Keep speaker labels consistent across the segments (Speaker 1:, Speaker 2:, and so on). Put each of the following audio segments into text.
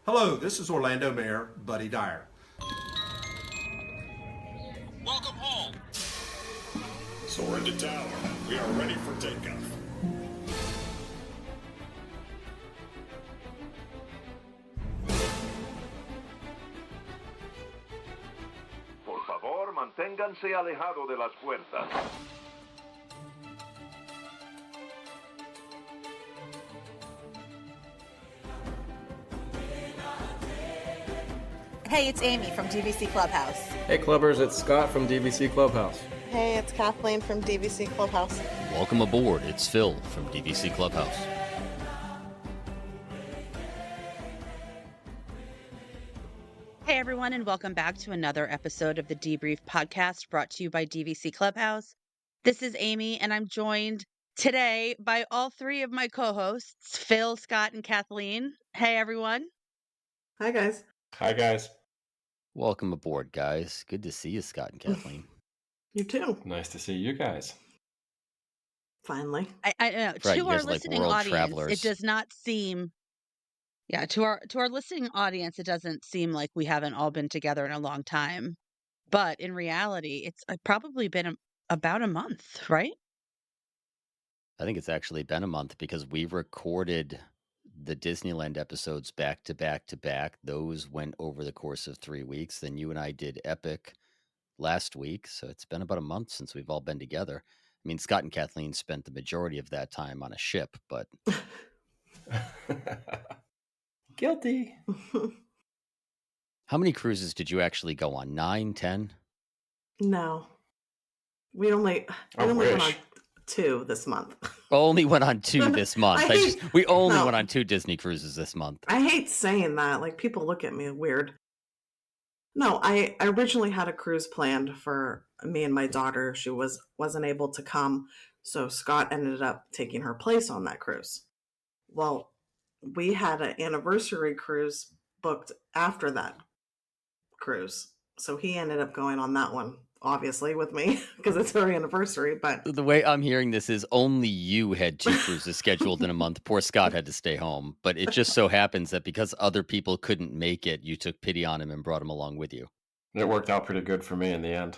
Speaker 1: Hello, this is Orlando Mayor Buddy Dyer.
Speaker 2: Welcome home.
Speaker 3: Soar into tower. We are ready for takeoff.
Speaker 4: Por favor, manténganse alejado de las puertas.
Speaker 5: Hey, it's Amy from DVC Clubhouse.
Speaker 6: Hey Clubbers, it's Scott from DVC Clubhouse.
Speaker 7: Hey, it's Kathleen from DVC Clubhouse.
Speaker 8: Welcome aboard. It's Phil from DVC Clubhouse.
Speaker 5: Hey, everyone, and welcome back to another episode of the Debrief podcast brought to you by DVC Clubhouse. This is Amy, and I'm joined today by all three of my co-hosts, Phil, Scott, and Kathleen. Hey, everyone.
Speaker 7: Hi, guys.
Speaker 3: Hi, guys.
Speaker 8: Welcome aboard, guys. Good to see you, Scott and Kathleen.
Speaker 7: You too.
Speaker 6: Nice to see you guys.
Speaker 7: Finally.
Speaker 5: I know
Speaker 8: Right,
Speaker 5: to
Speaker 8: you
Speaker 5: our
Speaker 8: guys are like
Speaker 5: listening
Speaker 8: world
Speaker 5: audience,
Speaker 8: travelers.
Speaker 5: it does not seem. Yeah, to our listening audience, it doesn't seem like we haven't all been together in a long time. But in reality, it's probably been about a month, right?
Speaker 8: I think it's actually been a month because we recorded the Disneyland episodes back to back to back. Those went over the course of 3 weeks. Then you and I did Epic last week. So it's been about a month since we've all been together. I mean, Scott and Kathleen spent the majority of that time on a ship, but
Speaker 6: Guilty.
Speaker 8: how many cruises did you actually go on? 9, 10?
Speaker 7: No. We only went on 2 this month.
Speaker 8: Only went on 2 this month. We only went on 2 Disney cruises this month.
Speaker 7: I hate saying that. Like, people look at me weird. No, I originally had a cruise planned for me and my daughter. She wasn't able to come, so Scott ended up taking her place on that cruise. Well, we had an anniversary cruise booked after that cruise. So he ended up going on that one, obviously, with me because it's our anniversary. But
Speaker 8: The way I'm hearing this is only you had 2 cruises scheduled in a month. Poor Scott had to stay home. But it just so happens that because other people couldn't make it, you took pity on him and brought him along with you.
Speaker 6: It worked out pretty good for me in the end.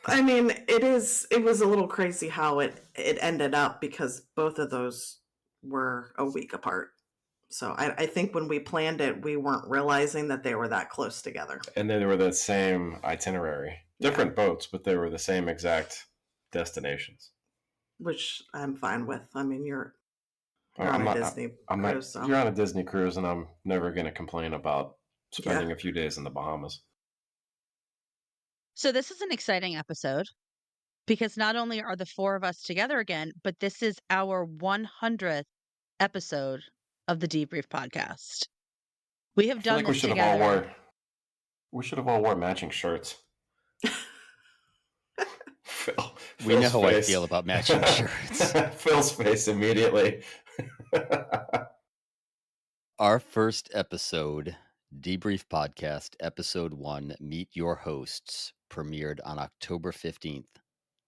Speaker 7: I mean, it was a little crazy how it ended up because both of those were a week apart. So I think when we planned it, we weren't realizing that they were that close together.
Speaker 6: And they were the same itinerary. Different boats, but they were the same exact destinations.
Speaker 7: Which I'm fine with. I mean, you're
Speaker 6: I'm
Speaker 7: on a
Speaker 6: not-
Speaker 7: Disney
Speaker 6: I'm
Speaker 7: cruise.
Speaker 6: not,
Speaker 7: So.
Speaker 6: You're on a Disney cruise, and I'm never going to complain about spending a few days in the Bahamas.
Speaker 5: So this is an exciting episode because not only are the 4 of us together again, but this is our 100th episode of the Debrief podcast. We have
Speaker 6: I feel
Speaker 5: done
Speaker 6: like we
Speaker 5: this
Speaker 6: should
Speaker 5: together.
Speaker 6: have all wore. We should have all wore matching shirts.
Speaker 8: We know
Speaker 6: Phil's
Speaker 8: how I
Speaker 6: face.
Speaker 8: feel about matching shirts.
Speaker 6: Phil's face immediately.
Speaker 8: Our first episode, Debrief Podcast, Episode 1, Meet Your Hosts, premiered on October 15th,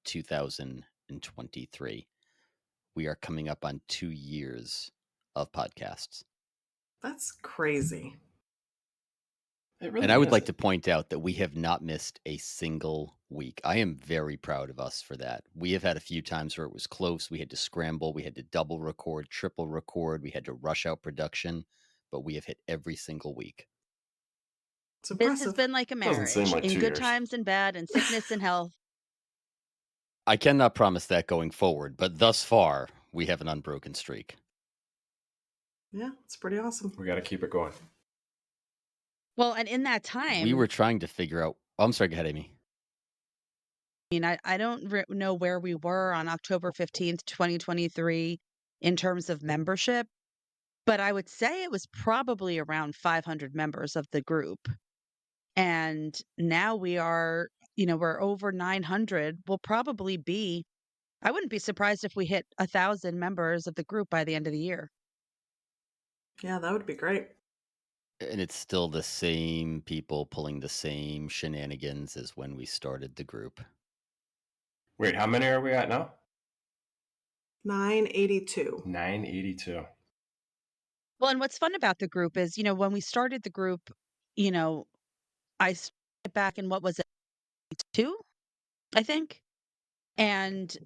Speaker 8: 2023. We are coming up on 2 years of podcasts.
Speaker 7: That's crazy.
Speaker 6: It really
Speaker 8: And I would
Speaker 6: is.
Speaker 8: like to point out that we have not missed a single week. I am very proud of us for that. We have had a few times where it was close. We had to scramble. We had to double record, triple record. We had to rush out production, but we have hit every single week.
Speaker 7: It's
Speaker 5: This
Speaker 7: impressive.
Speaker 5: has been like a
Speaker 6: Doesn't
Speaker 5: marriage,
Speaker 6: seem like
Speaker 5: in
Speaker 6: 2
Speaker 5: good
Speaker 6: years.
Speaker 5: times and bad, in sickness and health.
Speaker 8: I cannot promise that going forward, but thus far, we have an unbroken streak.
Speaker 7: Yeah, it's pretty awesome.
Speaker 6: We got to keep it going.
Speaker 5: Well, and in that time,
Speaker 8: We were trying to figure out. Oh, I'm sorry, go ahead, Amy.
Speaker 5: I mean, I don't know where we were on October 15th, 2023 in terms of membership, but I would say it was probably around 500 members of the group. And now we are, we're over 900. We'll probably be, I wouldn't be surprised if we hit 1,000 members of the group by the end of the year.
Speaker 7: Yeah, that would be great.
Speaker 8: And it's still the same people pulling the same shenanigans as when we started the group.
Speaker 6: Wait, how many are we at now?
Speaker 7: 982.
Speaker 6: 982.
Speaker 5: Well, and what's fun about the group is, when we started the group, you know, I started back in what was it, 2, I think? And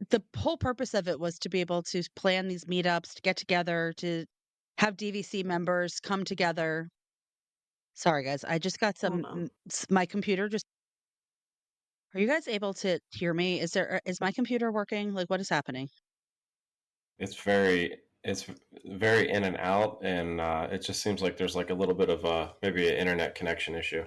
Speaker 5: the whole purpose of it was to be able to plan these meetups, to get together, to have DVC members come together. Sorry, guys, I just got
Speaker 7: Oh
Speaker 5: some
Speaker 7: no.
Speaker 5: my computer just Are you guys able to hear me? Is my computer working? Like, what is happening?
Speaker 6: It's very in and out, and it just seems like there's like a little bit of maybe an internet connection issue.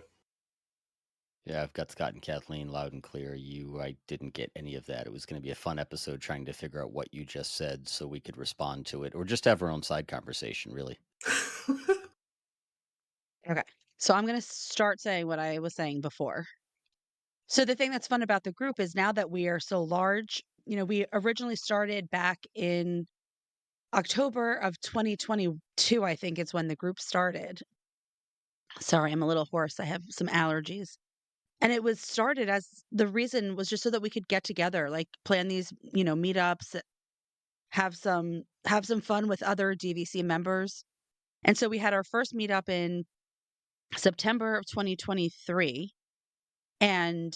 Speaker 8: Yeah, I've got Scott and Kathleen loud and clear. I didn't get any of that. It was going to be a fun episode trying to figure out what you just said so we could respond to it or just have our own side conversation, really.
Speaker 5: Okay. So I'm going to start saying what I was saying before. So the thing that's fun about the group is now that we are so large, we originally started back in October of 2022, I think is when the group started. Sorry, I'm a little hoarse. I have some allergies. And it was started as the reason was just so that we could get together, like plan these, meetups, have some fun with other DVC members. And so we had our first meetup in September of 2023. And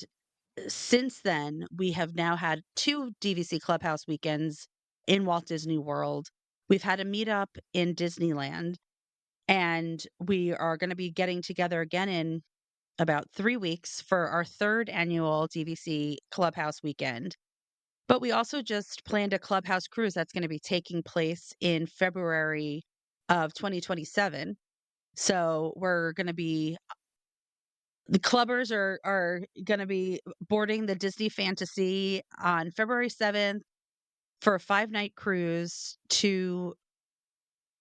Speaker 5: since then, we have now had 2 DVC Clubhouse weekends in Walt Disney World. We've had a meetup in Disneyland, and we are going to be getting together again in about 3 weeks for our 3rd annual DVC Clubhouse weekend. But we also just planned a Clubhouse cruise that's going to be taking place in February of 2027. So we're going to be the clubbers are going to be boarding the Disney Fantasy on February 7th for a 5-night cruise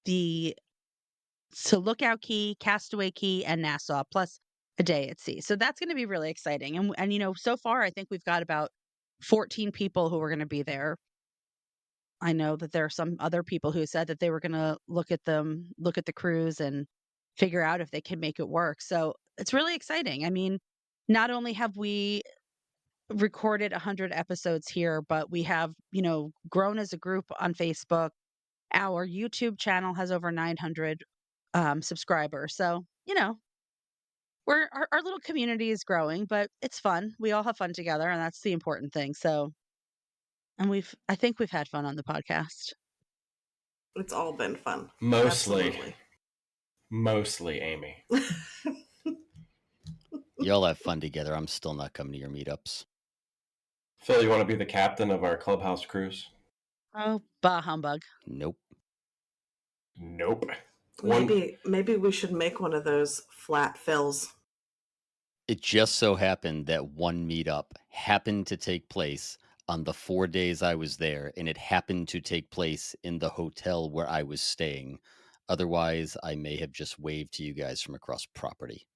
Speaker 5: the to Lookout Key, Castaway Key, and Nassau, plus a day at sea. So that's going to be really exciting. And so far I think we've got about 14 people who are going to be there. I know that there are some other people who said that they were going to look at the cruise and figure out if they can make it work. So it's really exciting. I mean, not only have we recorded 100 episodes here, but we have, grown as a group on Facebook. Our YouTube channel has over 900 subscribers. So, our little community is growing, but it's fun. We all have fun together, and that's the important thing. So, and I think we've had fun on the podcast.
Speaker 7: It's all been fun.
Speaker 6: Mostly,
Speaker 7: Absolutely.
Speaker 6: mostly, Amy.
Speaker 8: Y'all have fun together. I'm still not coming to your meetups.
Speaker 6: Phil, you want to be the captain of our clubhouse cruise?
Speaker 5: Oh, bah humbug.
Speaker 8: Nope.
Speaker 6: Nope.
Speaker 7: Maybe we should make one of those flat fills.
Speaker 8: It just so happened that one meetup happened to take place on the 4 days I was there, and it happened to take place in the hotel where I was staying. Otherwise, I may have just waved to you guys from across property.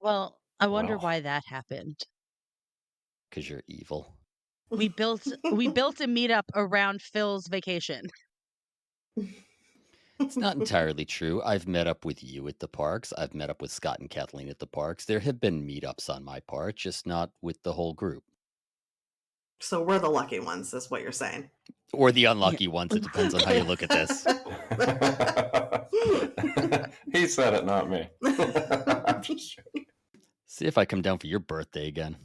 Speaker 5: Well, I wonder
Speaker 6: Well.
Speaker 5: why that happened.
Speaker 8: Because you're evil.
Speaker 5: We built a meetup around Phil's vacation.
Speaker 8: It's not entirely true. I've met up with you at the parks. I've met up with Scott and Kathleen at the parks. There have been meetups on my part, just not with the whole group.
Speaker 7: So we're the lucky ones, is what you're saying.
Speaker 8: Or the unlucky ones. It depends on how you look at this.
Speaker 6: He said it, not me. I'm just joking.
Speaker 8: See if I come down for your birthday again.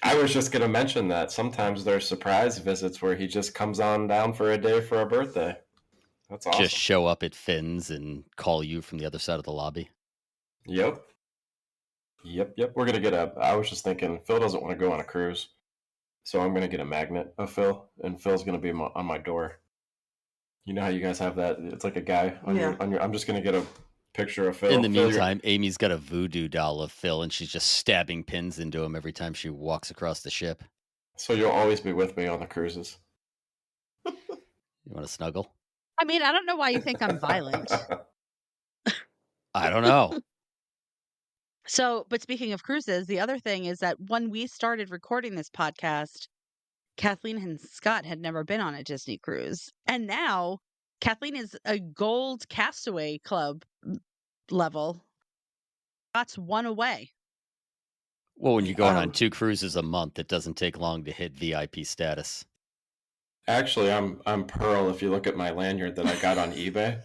Speaker 6: I was just going to mention that sometimes there's surprise visits where he just comes on down for a day for a birthday. That's awesome.
Speaker 8: Just show up at Finn's and call you from the other side of the lobby.
Speaker 6: Yep. We're going to get I was just thinking, Phil doesn't want to go on a cruise. So I'm going to get a magnet of Phil, and Phil's going to be on my door. You know how you guys have that? It's like a guy on your. I'm just going to get a picture of Phil.
Speaker 8: In the meantime, Amy's got a voodoo doll of Phil, and she's just stabbing pins into him every time she walks across the ship.
Speaker 6: So you'll always be with me on the cruises.
Speaker 8: You want to snuggle?
Speaker 5: I mean, I don't know why you think I'm violent.
Speaker 8: I don't know.
Speaker 5: So, but speaking of cruises, the other thing is that when we started recording this podcast, Kathleen and Scott had never been on a Disney cruise. And now Kathleen is a gold Castaway Club level. Scott's one away.
Speaker 8: Well, when you're going on 2 cruises a month, it doesn't take long to hit VIP status.
Speaker 6: Actually, I'm Pearl if you look at my lanyard that I got on eBay.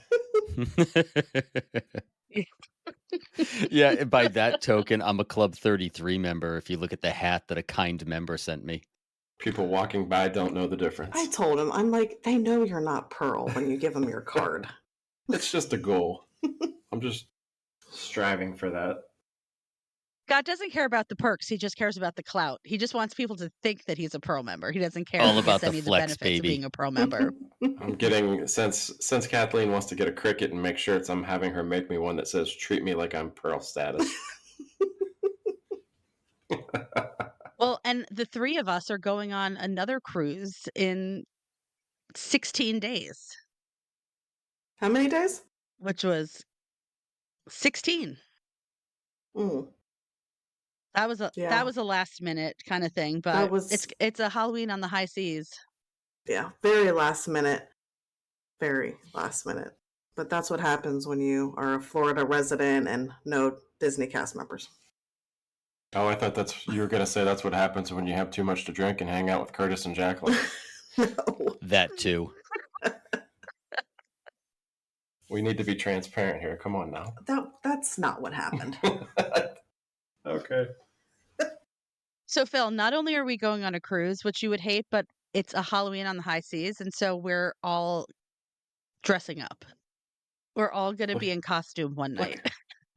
Speaker 8: Yeah, and by that token, I'm a Club 33 member if you look at the hat that a kind member sent me.
Speaker 6: People walking by don't know the
Speaker 7: I
Speaker 6: difference.
Speaker 7: told him, I'm like, they know you're not Pearl when you give them your card.
Speaker 6: It's just a goal. I'm just striving for that.
Speaker 5: Scott doesn't care about the perks. He just cares about the clout. He just wants people to think that he's a Pearl member. He doesn't care
Speaker 8: All
Speaker 5: if he
Speaker 8: about
Speaker 5: gets
Speaker 8: the
Speaker 5: any of the
Speaker 8: flex,
Speaker 5: benefits of
Speaker 8: baby.
Speaker 5: being a Pearl member.
Speaker 6: I'm getting since Kathleen wants to get a cricket and make shirts, I'm having her make me one that says "Treat me like I'm Pearl status."
Speaker 5: Well, and the three of us are going on another cruise in 16 days,
Speaker 7: How many days?
Speaker 5: which was 16.
Speaker 7: Mm,
Speaker 5: That was
Speaker 7: yeah,
Speaker 5: a last minute kind of thing,
Speaker 7: that
Speaker 5: but
Speaker 7: was,
Speaker 5: it's a Halloween on the high seas.
Speaker 7: yeah, very last minute. Very last minute. But that's what happens when you are a Florida resident and no Disney cast members.
Speaker 6: Oh, I thought you were gonna say that's what happens when you have too much to drink and hang out with Curtis and Jacqueline.
Speaker 7: No.
Speaker 8: That too.
Speaker 6: We need to be transparent here. Come on now.
Speaker 7: That's not what happened.
Speaker 6: Okay.
Speaker 5: So Phil, not only are we going on a cruise, which you would hate, but it's a Halloween on the high seas, and so we're all dressing up. We're all going to be in costume one night.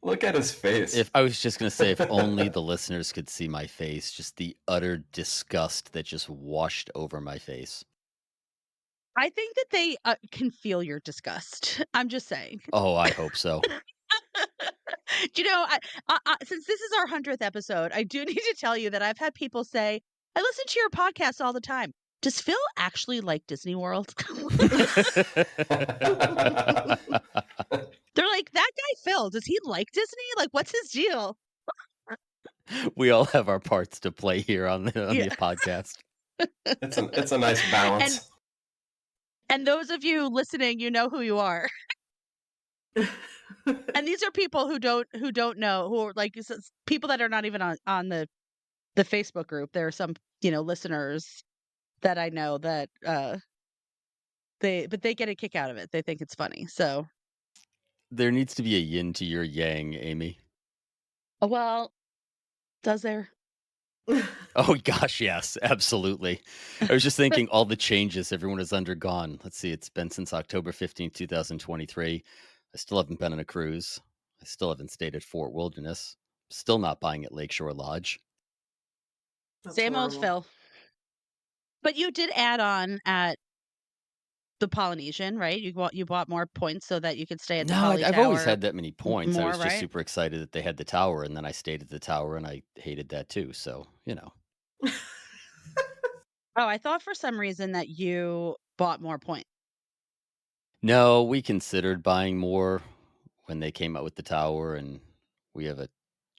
Speaker 6: Look at his face.
Speaker 8: If I was just going to say, if only the listeners could see my face, just the utter disgust that just washed over my face.
Speaker 5: I think that they can feel your disgust. I'm just saying.
Speaker 8: Oh, I hope so.
Speaker 5: Do you know, since this is our 100th episode, I do need to tell you that I've had people say, I listen to your podcast all the time. Does Phil actually like Disney World? They're like, that guy Phil, does he like Disney? Like, what's his deal?
Speaker 8: We all have our parts to play here on the podcast.
Speaker 6: It's a nice balance.
Speaker 5: And those of you listening, you know who you are. And these are people who don't know, who are like people that are not even on the Facebook group. There are some, listeners that I know that they get a kick out of it. They think it's funny. So
Speaker 8: There needs to be a yin to your yang, Amy.
Speaker 5: well, does there?
Speaker 8: Oh gosh, yes, absolutely. I was just thinking all the changes everyone has undergone. Let's see, it's been since October 15th, 2023. I still haven't been on a cruise. I still haven't stayed at Fort Wilderness. Still not buying at Lakeshore Lodge.
Speaker 7: That's
Speaker 5: Same old
Speaker 7: horrible.
Speaker 5: Phil. But you did add on at the Polynesian, right? You bought more points so that you could stay at the
Speaker 8: No,
Speaker 5: Poly
Speaker 8: I've
Speaker 5: Tower
Speaker 8: always had that many points. I
Speaker 5: more,
Speaker 8: was just
Speaker 5: right?
Speaker 8: super excited that they had the tower, and then I stayed at the tower, and I hated that too. So,
Speaker 5: Oh, I thought for some reason that you bought more points.
Speaker 8: No, we considered buying more when they came out with the tower, and we have a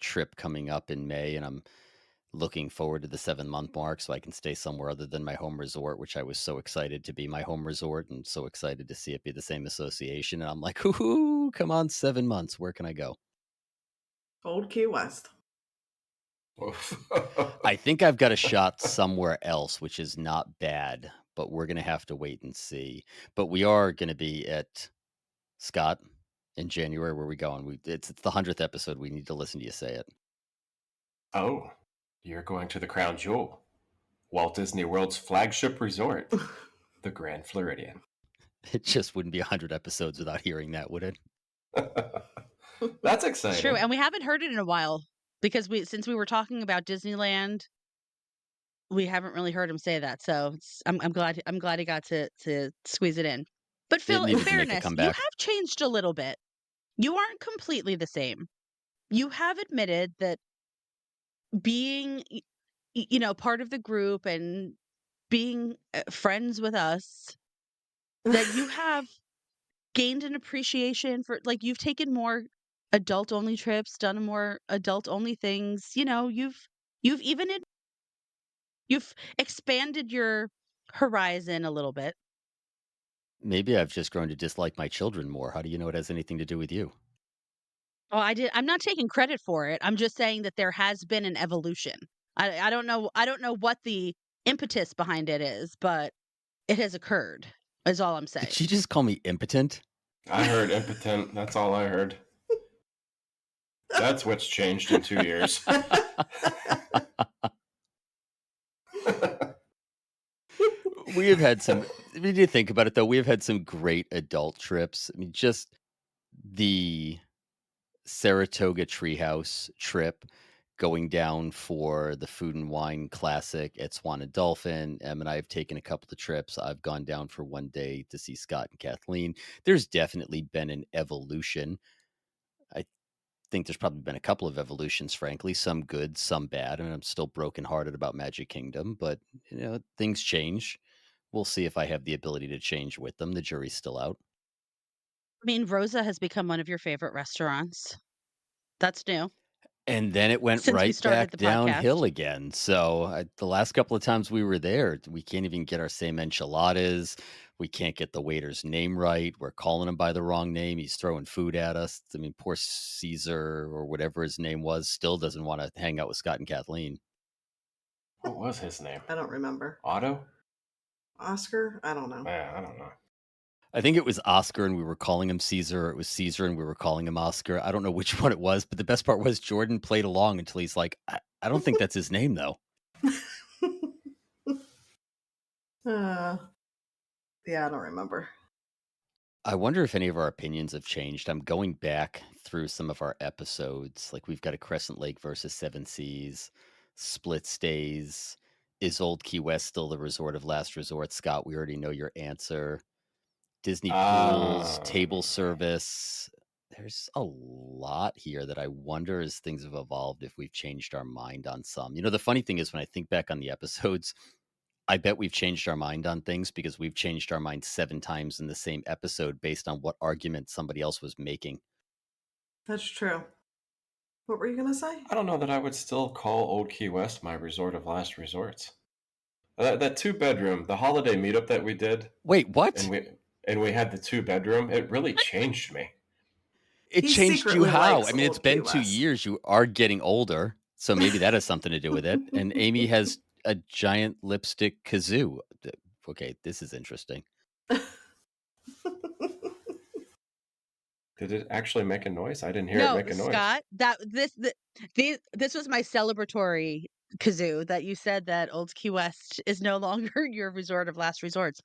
Speaker 8: trip coming up in May, and I'm looking forward to the 7-month mark so I can stay somewhere other than my home resort, which I was so excited to be my home resort and so excited to see it be the same association. And I'm like, hoo, come on, 7 months. Where can I go?
Speaker 7: Old Key West.
Speaker 8: I think I've got a shot somewhere else, which is not bad, but we're going to have to wait and see. But we are going to be at Scott in January. Where we going? It's the 100th episode. We need to listen to you say it.
Speaker 6: Oh, you're going to the Crown Jewel, Walt Disney World's flagship resort, the Grand Floridian.
Speaker 8: It just wouldn't be 100 episodes without hearing that, would it?
Speaker 6: That's exciting.
Speaker 5: It's true, and we haven't heard it in a while because since we were talking about Disneyland, we haven't really heard him say that. So I'm glad he got to squeeze it in. But Phil, in
Speaker 8: needed to make a
Speaker 5: fairness, you
Speaker 8: comeback.
Speaker 5: have changed a little bit. You aren't completely the same. You have admitted that being, part of the group and being friends with us, that you have gained an appreciation for, like, you've taken more adult only trips, done more adult only things. You've even you've expanded your horizon a little bit.
Speaker 8: Maybe I've just grown to dislike my children more. How do you know it has anything to do with you?
Speaker 5: Well, I'm not taking credit for it. I'm just saying that there has been an evolution. I don't know. I don't know what the impetus behind it is, but it has occurred. Is all I'm saying.
Speaker 8: Did she just call me impotent?
Speaker 6: I heard impotent. That's all I heard. That's what's changed in 2 years.
Speaker 8: We have had some. When you think about it, though, we have had some great adult trips. I mean, just the Saratoga Treehouse trip, going down for the Food and Wine Classic at Swan and Dolphin. Em and I have taken a couple of trips. I've gone down for one day to see Scott and Kathleen. There's definitely been an evolution. I think there's probably been a couple of evolutions, frankly, some good, some bad. And I'm still brokenhearted about Magic Kingdom, but things change. We'll see if I have the ability to change with them. The jury's still out.
Speaker 5: I mean, Rosa has become one of your favorite restaurants. That's new
Speaker 8: And then it went
Speaker 5: since we
Speaker 8: right
Speaker 5: started
Speaker 8: back
Speaker 5: the
Speaker 8: downhill
Speaker 5: podcast.
Speaker 8: again. So the last couple of times we were there, we can't even get our same enchiladas. We can't get the waiter's name right. We're calling him by the wrong name. He's throwing food at us. I mean, poor Caesar or whatever his name was still doesn't want to hang out with Scott and Kathleen.
Speaker 6: What was his name?
Speaker 7: I don't remember.
Speaker 6: Otto?
Speaker 7: Oscar? I don't know.
Speaker 6: Yeah, I don't know.
Speaker 8: I think it was Oscar and we were calling him Caesar. Or it was Caesar and we were calling him Oscar. I don't know which one it was, but the best part was Jordan played along until he's like, I don't think that's his name, though.
Speaker 7: Yeah, I don't remember.
Speaker 8: I wonder if any of our opinions have changed. I'm going back through some of our episodes. Like we've got a Crescent Lake versus Seven Seas, split stays. Is Old Key West still the resort of last resort? Scott, we already know your answer. Disney pools, table service. There's a lot here that I wonder as things have evolved if we've changed our mind on some. The funny thing is when I think back on the episodes, I bet we've changed our mind on things because we've changed our mind 7 times in the same episode based on what argument somebody else was making.
Speaker 7: That's true. What were you going to say?
Speaker 6: I don't know that I would still call Old Key West my resort of last resorts. That 2-bedroom, the holiday meetup that we did.
Speaker 8: Wait, what?
Speaker 6: And we had the 2-bedroom. It really changed me.
Speaker 8: It
Speaker 7: He
Speaker 8: changed you
Speaker 7: secretly
Speaker 8: how?
Speaker 7: likes
Speaker 8: I mean, it's
Speaker 7: Old
Speaker 8: been
Speaker 7: Key
Speaker 8: 2
Speaker 7: West.
Speaker 8: years. You are getting older, so maybe that has something to do with it. And Amy has a giant lipstick kazoo. Okay, this is interesting.
Speaker 6: Did it actually make a noise? I didn't hear it make a noise.
Speaker 5: Scott, this was my celebratory kazoo that you said that Old Key West is no longer your resort of last resorts.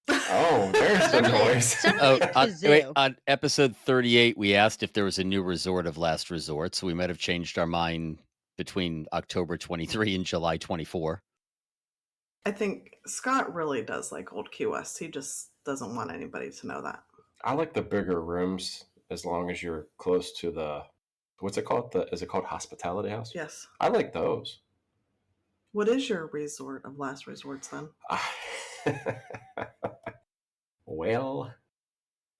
Speaker 6: Oh, there's the noise.
Speaker 5: Certainly a
Speaker 8: Wait,
Speaker 5: kazoo.
Speaker 8: on episode 38, we asked if there was a new resort of last resort, so we might have changed our mind between October 23 and July 24.
Speaker 7: I think Scott really does like Old Key West. He just doesn't want anybody to know that.
Speaker 6: I like the bigger rooms as long as you're close to the, what's it called? Is it called Hospitality House?
Speaker 7: Yes.
Speaker 6: I like those.
Speaker 7: What is your resort of last resorts then?
Speaker 6: Well,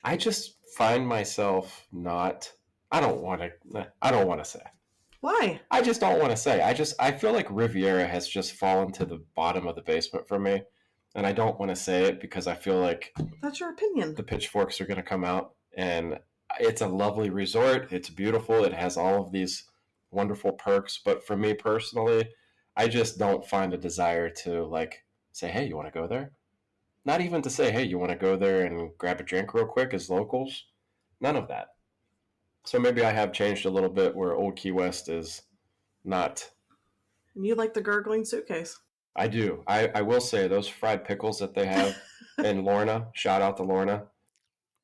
Speaker 6: I just find myself not. I don't want to say.
Speaker 7: Why?
Speaker 6: I just don't want to say. I feel like Riviera has just fallen to the bottom of the basement for me, and I don't want to say it because I feel like
Speaker 7: That's your opinion.
Speaker 6: the pitchforks are going to come out. And it's a lovely resort. It's beautiful. It has all of these wonderful perks. But for me personally, I just don't find a desire to like say, hey, you want to go there? Not even to say, hey, you want to go there and grab a drink real quick as locals? None of that. So maybe I have changed a little bit where Old Key West is not.
Speaker 7: You like the gurgling suitcase.
Speaker 6: I do. I will say those fried pickles that they have in Lorna, shout out to Lorna.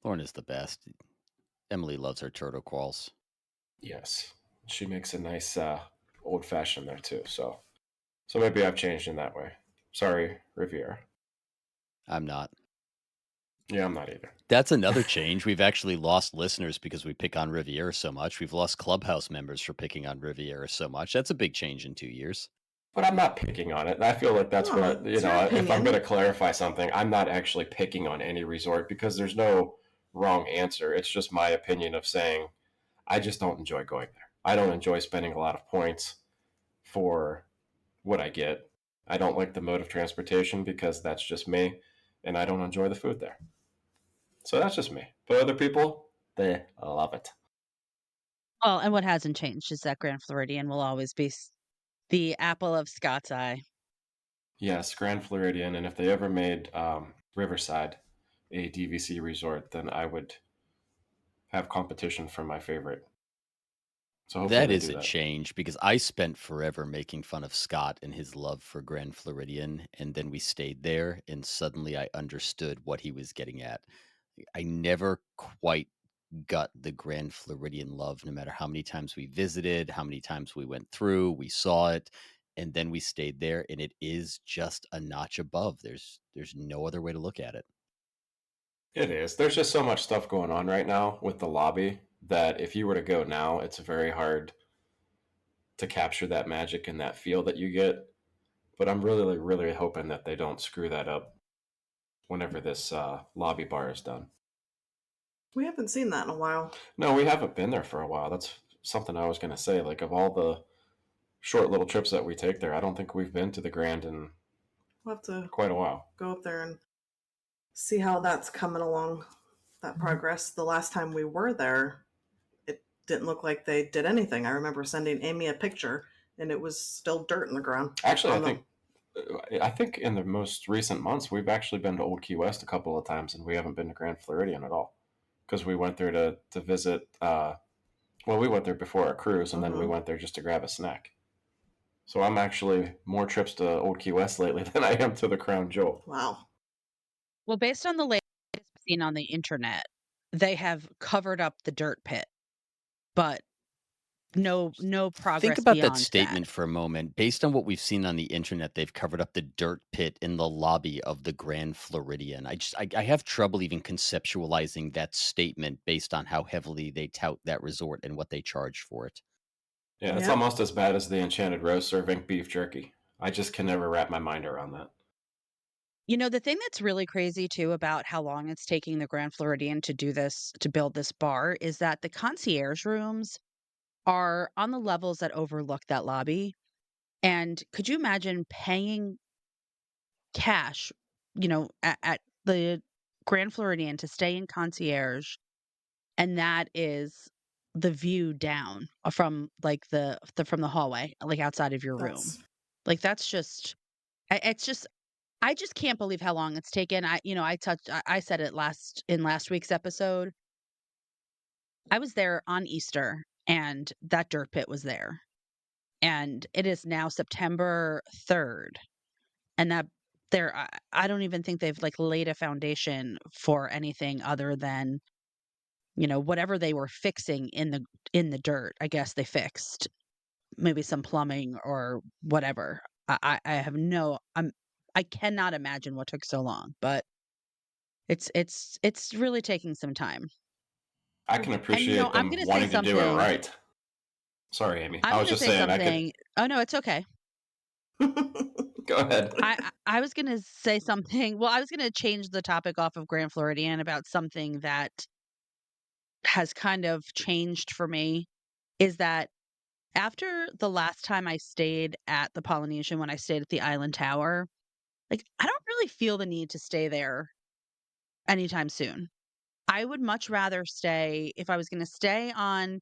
Speaker 8: Lorna's the best. Emily loves her turtle qualls.
Speaker 6: Yes. She makes a nice old fashioned there too. So maybe I've changed in that way. Sorry, Riviera.
Speaker 8: I'm not.
Speaker 6: Yeah, I'm not either.
Speaker 8: That's another change. We've actually lost listeners because we pick on Riviera so much. We've lost Clubhouse members for picking on Riviera so much. That's a big change in 2 years.
Speaker 6: But I'm not picking on it. I feel like that's
Speaker 7: No,
Speaker 6: what,
Speaker 7: it's your
Speaker 6: if I'm
Speaker 7: opinion.
Speaker 6: going to clarify something, I'm not actually picking on any resort because there's no wrong answer. It's just my opinion of saying I just don't enjoy going there. I don't enjoy spending a lot of points for what I get. I don't like the mode of transportation because that's just me, and I don't enjoy the food there. So that's just me. But other people, they love it.
Speaker 5: Well, and what hasn't changed is that Grand Floridian will always be the apple of Scott's eye.
Speaker 6: Yes, Grand Floridian, and if they ever made Riverside, a DVC resort, then I would have competition for my favorite. So hopefully
Speaker 8: That
Speaker 6: they
Speaker 8: is
Speaker 6: do
Speaker 8: a
Speaker 6: that.
Speaker 8: change because I spent forever making fun of Scott and his love for Grand Floridian, and then we stayed there, and suddenly I understood what he was getting at. I never quite got the Grand Floridian love, no matter how many times we visited, how many times we went through, we saw it, and then we stayed there, and it is just a notch above. There's no other way to look at it.
Speaker 6: It is. There's just so much stuff going on right now with the lobby that if you were to go now, it's very hard to capture that magic and that feel that you get. But I'm really, really hoping that they don't screw that up whenever this lobby bar is done.
Speaker 7: We haven't seen that in a while.
Speaker 6: No, we haven't been there for a while. That's something I was going to say. Like, of all the short little trips that we take there, I don't think we've been to the Grand in
Speaker 7: We'll have to
Speaker 6: quite a while.
Speaker 7: go up there and see how that's coming along, that progress. The last time we were there, it didn't look like they did anything. I remember sending Amy a picture, and it was still dirt in the ground.
Speaker 6: Actually,
Speaker 7: on the-
Speaker 6: I think in the most recent months, we've actually been to Old Key West a couple of times, and we haven't been to Grand Floridian at all because we went there to visit. Well, we went there before our cruise, and then we went there just to grab a snack. So I'm actually more trips to Old Key West lately than I am to the Crown Jewel.
Speaker 7: Wow.
Speaker 5: Well, based on the latest seen on the internet, they have covered up the dirt pit, but no progress
Speaker 8: Think about that
Speaker 5: beyond
Speaker 8: statement for a moment. Based on what we've seen on the internet, they've covered up the dirt pit in the lobby of the Grand Floridian. I have trouble even conceptualizing that statement based on how heavily they tout that resort and what they charge for it.
Speaker 6: Yeah, it's
Speaker 7: Yep.
Speaker 6: almost as bad as the Enchanted Rose serving beef jerky. I just can never wrap my mind around that.
Speaker 5: You know, the thing that's really crazy too about how long it's taking the Grand Floridian to do this, to build this bar, is that the concierge rooms are on the levels that overlook that lobby. And could you imagine paying cash, at the Grand Floridian to stay in concierge, and that is the view down from like the from the hallway, like outside of your room.
Speaker 7: That's
Speaker 5: Like that's just it's just I just can't believe how long it's taken. I said it last week's episode. I was there on Easter and that dirt pit was there. And it is now September 3rd. And that there I don't even think they've like laid a foundation for anything other than, whatever they were fixing in the dirt. I guess they fixed maybe some plumbing or whatever. I have I cannot imagine what took so long, but it's really taking some time.
Speaker 6: I can
Speaker 5: And
Speaker 6: appreciate
Speaker 5: I'm
Speaker 6: them
Speaker 5: gonna say
Speaker 6: wanting to do it
Speaker 5: something.
Speaker 6: right. Sorry, Amy.
Speaker 5: I'm
Speaker 6: I was
Speaker 5: gonna
Speaker 6: just
Speaker 5: say
Speaker 6: saying I could
Speaker 5: something. Oh no, it's okay.
Speaker 6: go ahead.
Speaker 5: I was gonna say something. Well, I was gonna change the topic off of Grand Floridian about something that has kind of changed for me. Is that after the last time I stayed at the Polynesian, when I stayed at the Island Tower, like I don't really feel the need to stay there anytime soon. I would much rather stay if I was going to stay on,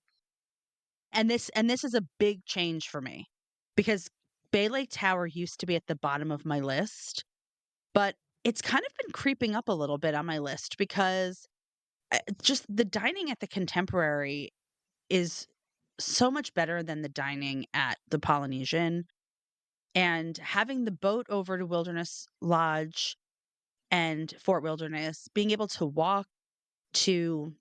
Speaker 5: and this is a big change for me because Bay Lake Tower used to be at the bottom of my list, but it's kind of been creeping up a little bit on my list because just the dining at the Contemporary is so much better than the dining at the Polynesian, and having the boat over to Wilderness Lodge and Fort Wilderness, being able to walk to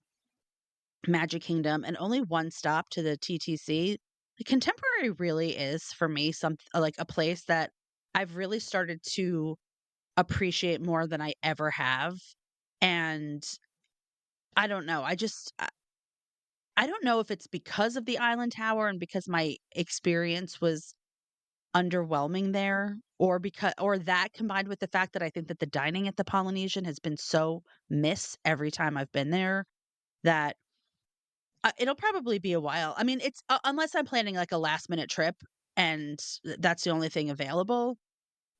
Speaker 5: Magic Kingdom and only one stop to the TTC, the Contemporary really is for me like a place that I've really started to appreciate more than I ever have. And I don't know. I don't know if it's because of the Island Tower and because my experience was underwhelming there, or that combined with the fact that I think that the dining at the Polynesian has been so miss every time I've been there that it'll probably be a while. I mean, it's unless I'm planning like a last minute trip and that's the only thing available.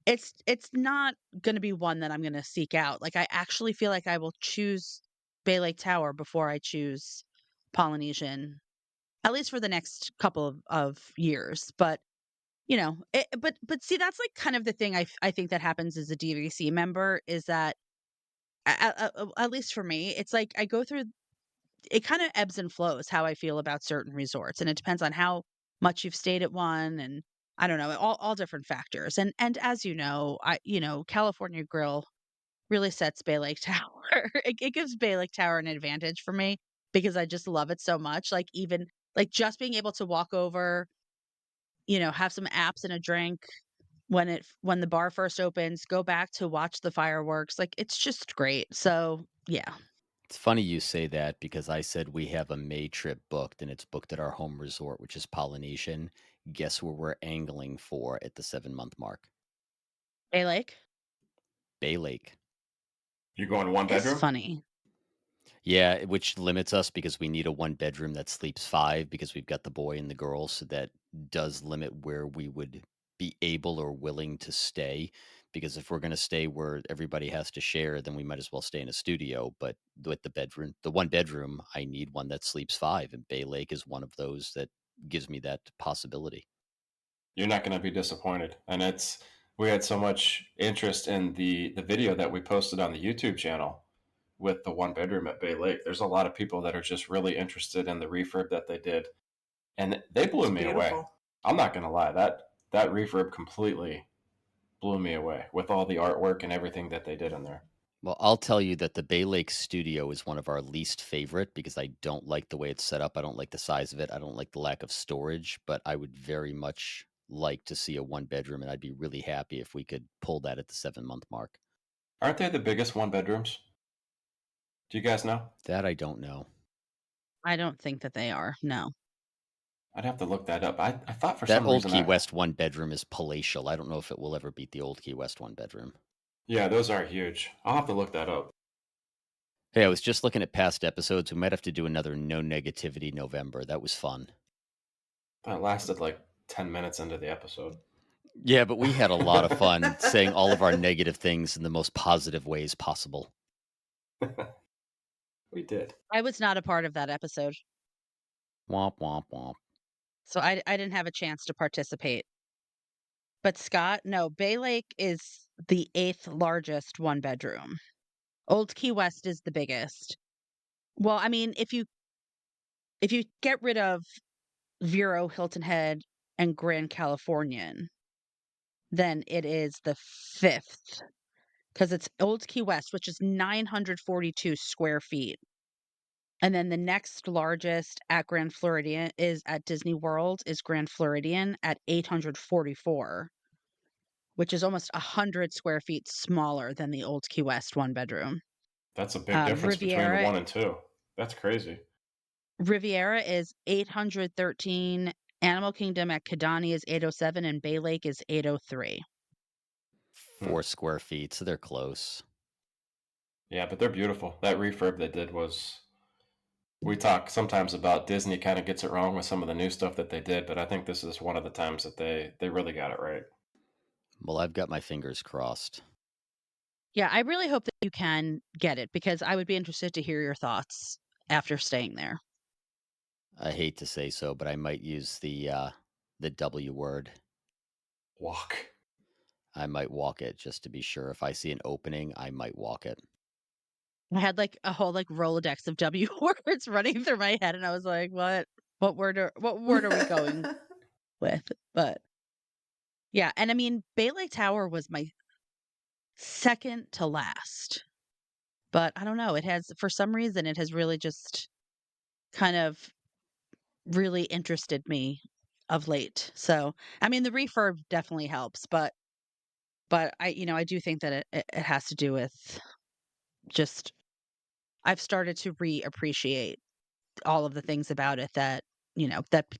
Speaker 5: It's not going to be one that I'm going to seek out. Like I actually feel like I will choose Bay Lake Tower before I choose Polynesian, at least for the next couple of years. But but see, that's like kind of the thing I think that happens as a DVC member is that At least for me, it's like I go through it kind of ebbs and flows how I feel about certain resorts, and it depends on how much you've stayed at one, and I don't know, all different factors. And as California Grill really sets Bay Lake Tower. It gives Bay Lake Tower an advantage for me because I just love it so much. Like even like just being able to walk over, have some apps and a drink when the bar first opens, go back to watch the fireworks. Like it's just great. So yeah.
Speaker 8: It's funny you say that because I said we have a May trip booked and it's booked at our home resort, which is Polynesian. Guess where we're angling for at the 7 month mark?
Speaker 5: Bay Lake
Speaker 8: Bay Lake.
Speaker 6: You're going one
Speaker 5: is
Speaker 6: bedroom?
Speaker 5: funny.
Speaker 8: Yeah, which limits us because we need a 1 bedroom that sleeps 5 because we've got the boy and the girl. So that does limit where we would be able or willing to stay. Because if we're going to stay where everybody has to share, then we might as well stay in a studio. But with the 1 bedroom, I need one that sleeps 5. And Bay Lake is one of those that gives me that possibility.
Speaker 6: You're not going to be disappointed. And we had so much interest in the video that we posted on the YouTube channel with the 1 bedroom at Bay Lake. There's a lot of people that are just really interested in the refurb that they did, and they blew
Speaker 7: It's
Speaker 6: me away.
Speaker 7: beautiful.
Speaker 6: I'm not going to lie, that refurb completely blew me away with all the artwork and everything that they did in there.
Speaker 8: Well, I'll tell you that the Bay Lake studio is one of our least favorite because I don't like the way it's set up. I don't like the size of it. I don't like the lack of storage, but I would very much like to see a 1 bedroom, and I'd be really happy if we could pull that at the 7 month mark.
Speaker 6: Aren't they the biggest 1 bedrooms? Do you guys know?
Speaker 8: That I don't know.
Speaker 5: I don't think that they are. No.
Speaker 6: I'd have to look that up. I thought for
Speaker 8: That
Speaker 6: some
Speaker 8: Old
Speaker 6: reason
Speaker 8: Key West 1 bedroom is palatial. I don't know if it will ever beat the Old Key West 1 bedroom.
Speaker 6: Yeah, those are huge. I'll have to look that up.
Speaker 8: Hey, I was just looking at past episodes. We might have to do another No Negativity November. That was fun.
Speaker 6: That lasted like 10 minutes into the episode.
Speaker 8: Yeah, but we had a lot of fun saying all of our negative things in the most positive ways possible.
Speaker 6: We did.
Speaker 5: I was not a part of that episode,
Speaker 8: Womp, womp, womp.
Speaker 5: so I didn't have a chance to participate. But Scott, no, Bay Lake is the 8th largest 1 bedroom. Old Key West is the biggest. Well, I mean, if you get rid of Vero, Hilton Head, and Grand Californian, then it is the 5th because it's Old Key West, which is 942 square feet. And then the next largest at Grand Floridian is at Disney World is Grand Floridian at 844, which is almost 100 square feet smaller than the Old Key West 1 bedroom.
Speaker 6: That's a big difference between the
Speaker 5: Riviera
Speaker 6: 1 and 2. That's crazy.
Speaker 5: Riviera is 813. Animal Kingdom at Kidani is 807, and Bay Lake is 803.
Speaker 8: 4 square feet, so they're close.
Speaker 6: Yeah, but they're beautiful. That refurb they did was. We talk sometimes about Disney kind of gets it wrong with some of the new stuff that they did, but I think this is one of the times that they really got it right.
Speaker 8: Well, I've got my fingers crossed.
Speaker 5: Yeah, I really hope that you can get it because I would be interested to hear your thoughts after staying there.
Speaker 8: I hate to say so, but I might use the W word.
Speaker 6: Walk.
Speaker 8: I might walk it just to be sure. If I see an opening, I might walk it.
Speaker 5: I had like a whole like Rolodex of W words running through my head, and I was like, what word are we going with? But yeah, and I mean, Bay Lake Tower was my second to last. But I don't know, it has for some reason it has really just kind of really interested me of late. So, I mean, the refurb definitely helps, but I do think that it has to do with just I've started to reappreciate all of the things about it that,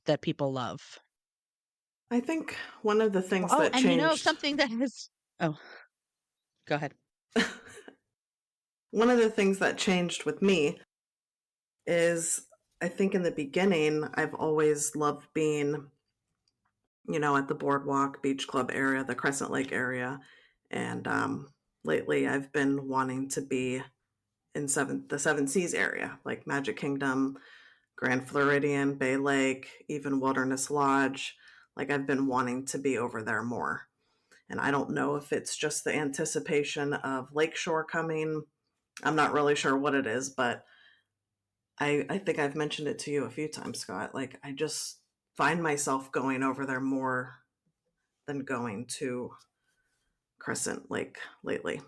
Speaker 5: that people love.
Speaker 7: I think one of the things
Speaker 5: Oh,
Speaker 7: that
Speaker 5: and
Speaker 7: changed.
Speaker 5: something that has oh, go ahead.
Speaker 7: One of the things that changed with me is I think in the beginning, I've always loved being, at the boardwalk, beach club area, the Crescent Lake area. And lately I've been wanting to be in the Seven Seas area, like Magic Kingdom, Grand Floridian, Bay Lake, even Wilderness Lodge. Like I've been wanting to be over there more. And I don't know if it's just the anticipation of Lakeshore coming I'm not really sure what it is, but I think I've mentioned it to you a few times, Scott. Like, I just find myself going over there more than going to Crescent Lake lately.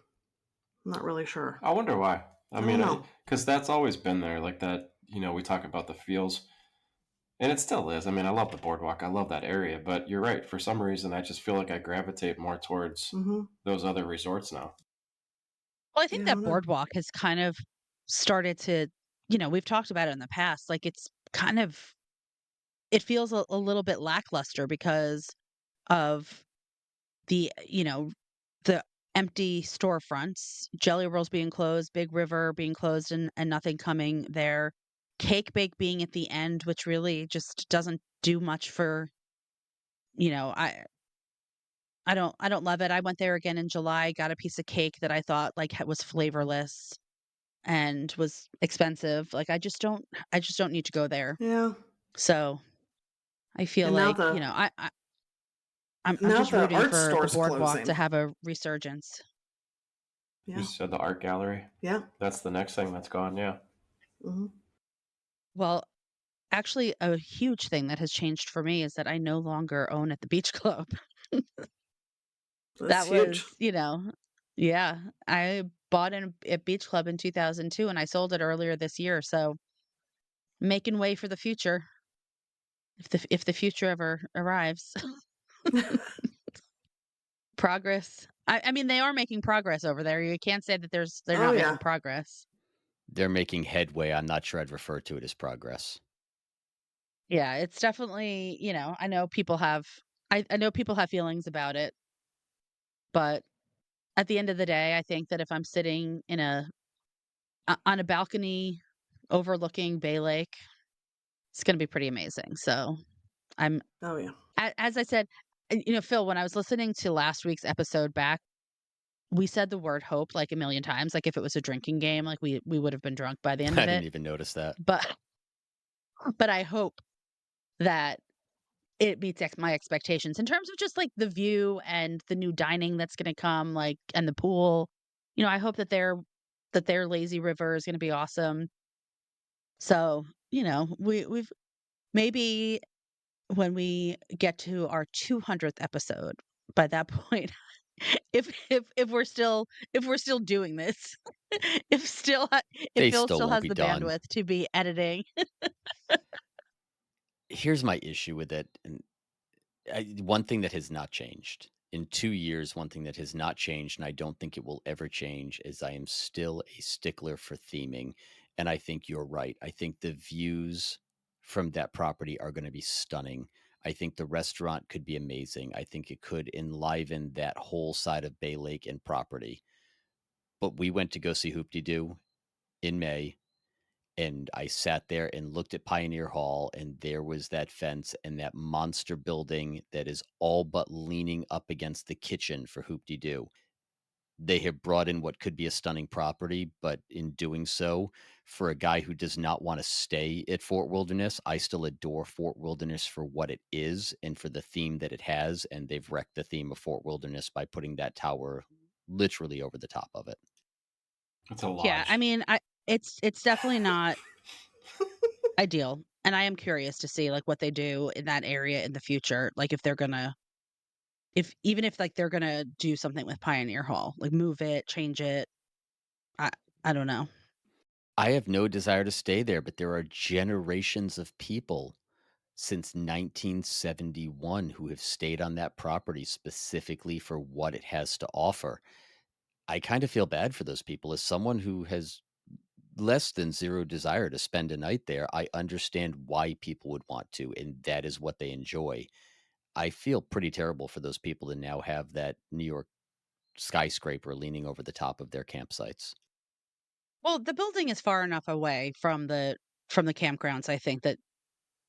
Speaker 7: I'm not really sure.
Speaker 6: I wonder why. I
Speaker 7: I don't
Speaker 6: mean,
Speaker 7: know.
Speaker 6: because that's always been there, like that. We talk about the feels, and it still is. I mean, I love the boardwalk. I love that area, but you're right. For some reason, I just feel like I gravitate more towards
Speaker 7: Mm-hmm.
Speaker 6: those other resorts now.
Speaker 5: Well, I think
Speaker 7: Yeah, I
Speaker 5: that
Speaker 7: don't know.
Speaker 5: boardwalk has kind of started to, we've talked about it in the past. Like it's kind of, it feels a little bit lackluster because of the empty storefronts, Jelly Rolls being closed, Big River being closed, and nothing coming there. Cake Bake being at the end, which really just doesn't do much for, you know, I don't love it. I went there again in July, got a piece of cake that I thought like was flavorless and was expensive. Like I just don't need to go there.
Speaker 7: Yeah.
Speaker 5: So I feel
Speaker 7: And now
Speaker 5: like,
Speaker 7: the
Speaker 5: I'm
Speaker 7: now
Speaker 5: just
Speaker 7: the
Speaker 5: rooting
Speaker 7: art
Speaker 5: for the
Speaker 7: store's
Speaker 5: boardwalk to
Speaker 7: closing.
Speaker 5: have a resurgence.
Speaker 6: You
Speaker 7: Yeah.
Speaker 6: said the art gallery.
Speaker 7: Yeah.
Speaker 6: That's the next thing that's gone. Yeah.
Speaker 7: Mm-hmm.
Speaker 5: Well, actually, a huge thing that has changed for me is that I no longer own at the beach club.
Speaker 7: That's
Speaker 5: That
Speaker 7: huge.
Speaker 5: was, yeah, I bought in at beach club in 2002 and I sold it earlier this year. So making way for the future if the future ever arrives. Progress. I mean, they are making progress over there. You can't say that they're
Speaker 7: Oh
Speaker 5: not
Speaker 7: yeah.
Speaker 5: making progress.
Speaker 8: They're making headway. I'm not sure I'd refer to it as progress.
Speaker 5: Yeah, it's definitely, I know people have feelings about it, but at the end of the day, I think that if I'm sitting on a balcony overlooking Bay Lake, it's going to be pretty amazing. So I'm,
Speaker 7: Oh yeah.
Speaker 5: as I said, Phil, when I was listening to last week's episode back, we said the word hope like a million times. Like if it was a drinking game, like we would have been drunk by the end
Speaker 8: I
Speaker 5: of
Speaker 8: didn't
Speaker 5: it.
Speaker 8: even notice that.
Speaker 5: But I hope that it meets my expectations in terms of just like the view and the new dining that's going to come, like and the pool. I hope that their lazy river is going to be awesome. So we've maybe when we get to our 200th episode, by that point, if we're still doing this, if
Speaker 8: They
Speaker 5: Phil
Speaker 8: still
Speaker 5: still
Speaker 8: won't
Speaker 5: has
Speaker 8: be
Speaker 5: the
Speaker 8: done.
Speaker 5: bandwidth to be editing.
Speaker 8: Here's my issue with it. And one thing that has not changed in 2 years, one thing that has not changed, and I don't think it will ever change, is I am still a stickler for theming. And I think you're right. I think the views from that property are going to be stunning. I think the restaurant could be amazing. I think it could enliven that whole side of Bay Lake and property. But we went to go see Hoop Doo in May, and I sat there and looked at Pioneer Hall, and there was that fence and that monster building that is all but leaning up against the kitchen for Hoop-de-Doo. They have brought in what could be a stunning property, but in doing so, for a guy who does not want to stay at Fort Wilderness, I still adore Fort Wilderness for what it is and for the theme that it has, and they've wrecked the theme of Fort Wilderness by putting that tower literally over the top of it.
Speaker 6: It's a
Speaker 5: Yeah, I
Speaker 6: lodge.
Speaker 5: mean, it's definitely not ideal, and I am curious to see like what they do in that area in the future. Like if they're gonna, if even if like they're gonna do something with Pioneer Hall, like move it, change it. I I don't know.
Speaker 8: I have no desire to stay there, but there are generations of people since 1971 who have stayed on that property specifically for what it has to offer. I kind of feel bad for those people. As someone who has less than zero desire to spend a night there, I understand why people would want to, and that is what they enjoy. I feel pretty terrible for those people to now have that New York skyscraper leaning over the top of their campsites.
Speaker 5: Well, the building is far enough away from the campgrounds. I think that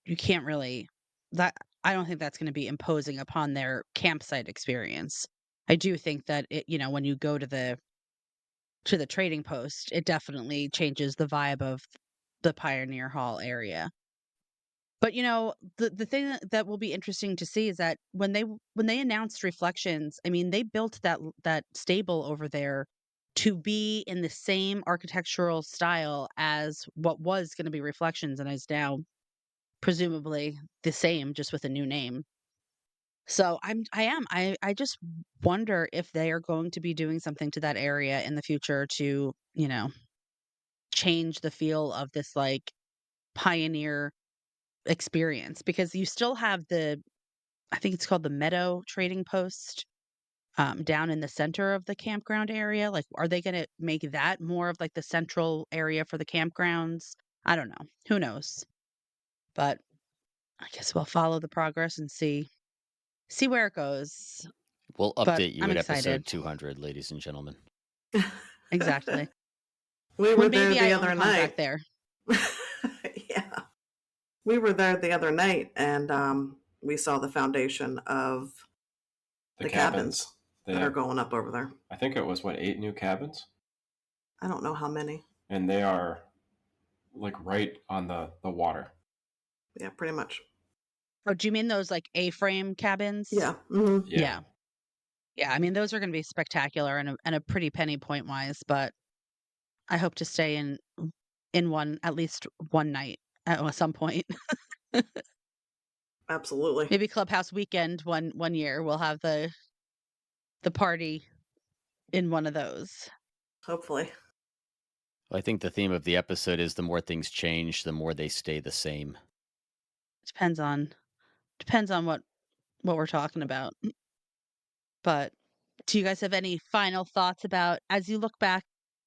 Speaker 5: you can't really that I don't think that's going to be imposing upon their campsite experience. I do think that when you go to the trading post, it definitely changes the vibe of the Pioneer Hall area. But the thing that will be interesting to see is that when they announced Reflections, I mean, they built that stable over there to be in the same architectural style as what was going to be Reflections and is now presumably the same, just with a new name. So I just wonder if they are going to be doing something to that area in the future to, change the feel of this like pioneer experience, because you still have I think it's called the Meadow Trading Post down in the center of the campground area. Like, are they going to make that more of like the central area for the campgrounds? I don't know. Who knows? But I guess we'll follow the progress and see where it goes.
Speaker 8: We'll
Speaker 5: But
Speaker 8: update you
Speaker 5: I'm
Speaker 8: at
Speaker 5: excited.
Speaker 8: episode 200, ladies and gentlemen.
Speaker 5: Exactly.
Speaker 7: We were
Speaker 5: When
Speaker 7: there
Speaker 5: maybe
Speaker 7: the
Speaker 5: I
Speaker 7: other
Speaker 5: own contract
Speaker 7: night.
Speaker 5: there.
Speaker 7: Yeah. We were there the other night and we saw the foundation of the cabins that are going up over there.
Speaker 6: I think it was 8 new cabins?
Speaker 7: I don't know how many.
Speaker 6: And they are like right on the water.
Speaker 7: Yeah, pretty much.
Speaker 5: Oh, do you mean those like A-frame cabins?
Speaker 7: Yeah. Mm-hmm.
Speaker 5: Yeah. Yeah, I mean those are going to be spectacular and a pretty penny point wise, but I hope to stay in one at least one night at some point.
Speaker 7: Absolutely.
Speaker 5: Maybe Clubhouse weekend one year we'll have the party in one of those.
Speaker 7: Hopefully.
Speaker 8: Well, I think the theme of the episode is the more things change, the more they stay the same.
Speaker 5: Depends on what we're talking about. But do you guys have any final thoughts about, as you look back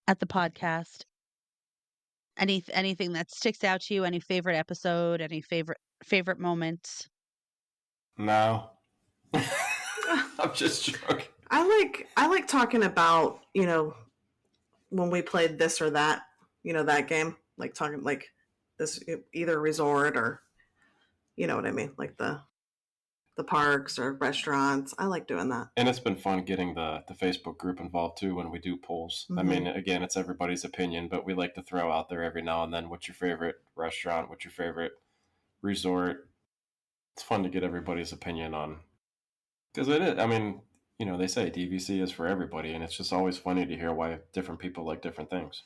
Speaker 5: at the podcast, anything that sticks out to you, any favorite episode, any favorite moments?
Speaker 6: No. I'm just joking.
Speaker 7: I like talking about, when we played this or that, that game, like talking like this either resort or you know what I mean, like the parks or restaurants. I like doing that.
Speaker 6: And it's been fun getting the Facebook group involved too when we do polls. I mean, again, it's everybody's opinion, but we like to throw out there every now and then, what's your favorite restaurant? What's your favorite resort? It's fun to get everybody's opinion on, because it is. I mean, they say DVC is for everybody, and it's just always funny to hear why different people like different things.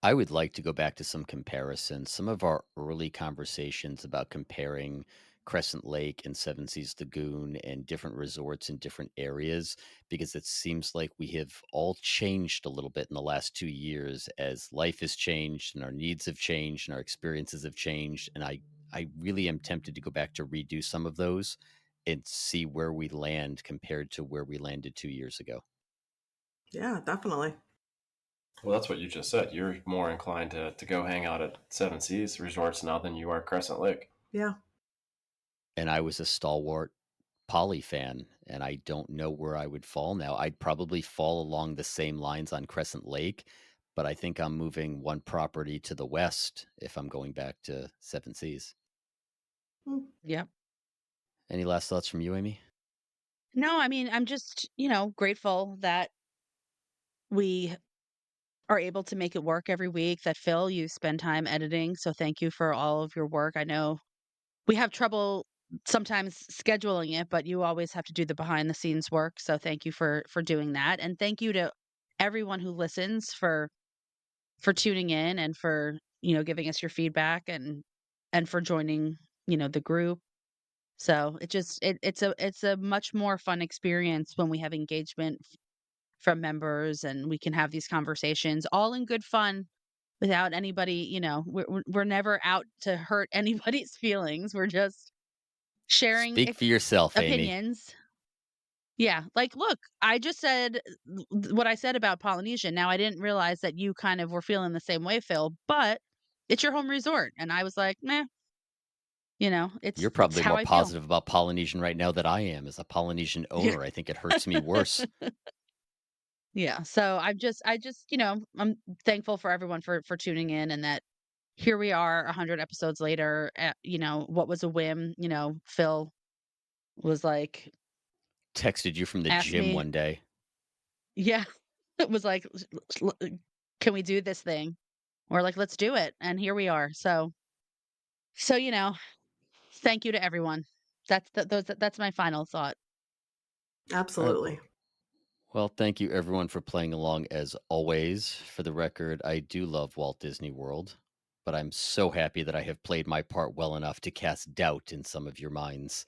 Speaker 8: I would like to go back to some comparisons. Some of our early conversations about comparing Crescent Lake and Seven Seas Lagoon and different resorts in different areas, because it seems like we have all changed a little bit in the last 2 years as life has changed and our needs have changed and our experiences have changed. And I really am tempted to go back to redo some of those and see where we land compared to where we landed 2 years ago.
Speaker 7: Yeah, definitely.
Speaker 6: Well, that's what you just said. You're more inclined to go hang out at Seven Seas resorts now than you are Crescent Lake.
Speaker 7: Yeah.
Speaker 8: And I was a stalwart Poly fan, and I don't know where I would fall now. I'd probably fall along the same lines on Crescent Lake, but I think I'm moving one property to the west if I'm going back to Seven Seas.
Speaker 5: Yep.
Speaker 8: Any last thoughts from you, Amy?
Speaker 5: No, I mean, I'm just, grateful that we are able to make it work every week, that Phil, you spend time editing. So thank you for all of your work. I know we have trouble sometimes scheduling it, but you always have to do the behind the scenes work. So thank you for doing that. And thank you to everyone who listens for tuning in and for, giving us your feedback and for joining, the group. So it's a much more fun experience when we have engagement from members and we can have these conversations all in good fun without anybody, we're never out to hurt anybody's feelings. We're just sharing
Speaker 8: Speak for yourself, Amy.
Speaker 5: opinions. Yeah, like, look, I just said what I said about Polynesian. Now I didn't realize that you kind of were feeling the same way, Phil, but it's your home resort, and I was like, meh.
Speaker 8: You're
Speaker 5: It's
Speaker 8: probably
Speaker 5: how
Speaker 8: more
Speaker 5: I feel.
Speaker 8: positive about Polynesian right now than I am. As a Polynesian
Speaker 5: Yeah.
Speaker 8: owner, I think it hurts me worse.
Speaker 5: Yeah. So I just, I'm thankful for everyone for tuning in, and that here we are 100 episodes later. What was a whim? Phil was like,
Speaker 8: Texted you from the
Speaker 5: asked
Speaker 8: gym
Speaker 5: me,
Speaker 8: one day.
Speaker 5: yeah, it was like, can we do this thing? We're like, let's do it. And here we are. So, thank you to everyone. That's my final thought.
Speaker 7: Absolutely.
Speaker 8: Well, thank you everyone for playing along as always. For the record, I do love Walt Disney World, but I'm so happy that I have played my part well enough to cast doubt in some of your minds.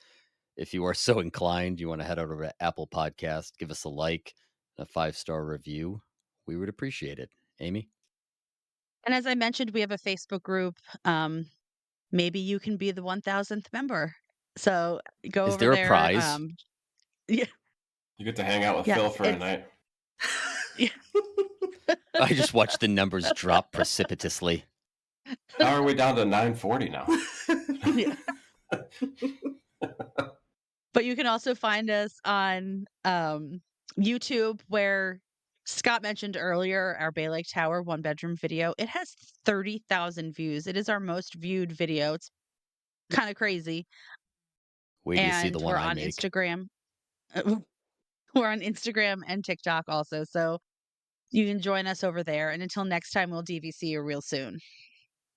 Speaker 8: If you are so inclined, you want to head over to Apple Podcast, give us a like, a 5-star review. We would appreciate it. Amy?
Speaker 5: And as I mentioned, we have a Facebook group. Maybe you can be the 1000th member. So go
Speaker 8: Is
Speaker 5: over
Speaker 8: there a
Speaker 5: there.
Speaker 8: prize?
Speaker 5: Yeah,
Speaker 6: You get to hang out with
Speaker 5: yes,
Speaker 6: Phil for a
Speaker 5: it's
Speaker 6: night.
Speaker 5: yeah.
Speaker 8: I just watched the numbers drop precipitously.
Speaker 6: How are we down to 940 now?
Speaker 5: Yeah. But you can also find us on YouTube, where Scott mentioned earlier our Bay Lake Tower 1-bedroom video. It has 30,000 views. It is our most viewed video. It's kind of crazy.
Speaker 8: Wait till you see the
Speaker 5: And
Speaker 8: one
Speaker 5: we're
Speaker 8: I
Speaker 5: on
Speaker 8: make.
Speaker 5: Instagram. We're on Instagram and TikTok also. So you can join us over there. And until next time, we'll DVC you real soon.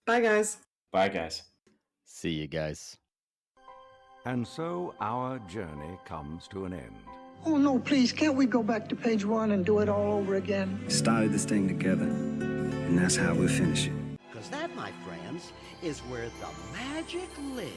Speaker 7: Bye, guys.
Speaker 6: Bye, guys.
Speaker 8: See you guys.
Speaker 9: And so our journey comes to an end.
Speaker 10: Oh, no, please, can't we go back to page 1 and do it all over again?
Speaker 11: We started this thing together, and that's how we'll finish it.
Speaker 12: Because that, my friends, is where the magic lives.